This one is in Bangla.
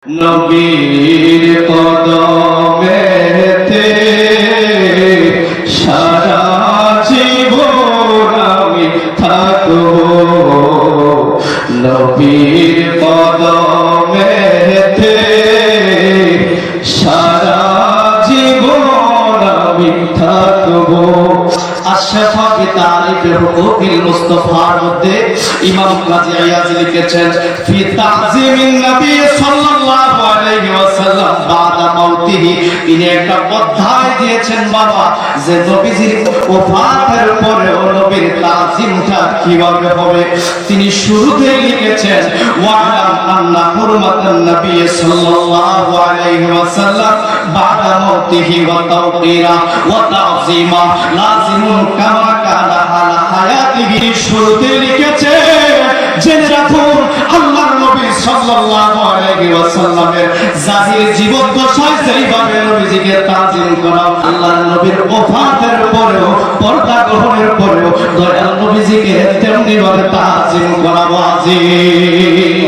নবীর কদমেতে সারা জীবন আমি থাকবো, নবীর কদমেতে সারা জীবন আমি থাকবো। আশরাফি তারিফে হুকুকিল মুস্তাফার মধ্যে ইমাম কাজী আয়াজ লিখেছেন ফি তাযীমিন নবী সাল্লাল্লাহু আলাইহি ওয়াসাল্লাম বাদা মাউতিহি। তিনি একটা অধ্যায় দিয়েছেন বাবা যে নবীজির ওফাতের পরে নবীর তাযীমটা কিভাবে হবে। তিনি শুরুতে লিখেছেন ওয়ালাম আন্না হুরমাতান নবী সাল্লাল্লাহু আলাইহি ওয়াসাল্লাম বাদা মাউতিহি ওয়া তাওকিরা ওয়া তাযীমা লাযিমুন কামা কানা আলা হায়াতিহি। শুরুতে লিখেছে জেনে রাখুন আল্লাহর নবী সাল্লাল্লাহু আলাইহি ওয়াসাল্লামের জাহির জীবন দশায় যেইভাবে নবীজিকে তাজিম করা, আল্লাহর নবীর ওফাতের পরেও পর্দা গ্রহণের পরেও দয়াল নবীজিকে তেমনি ভাবে তাজিম করা ওয়াজিব।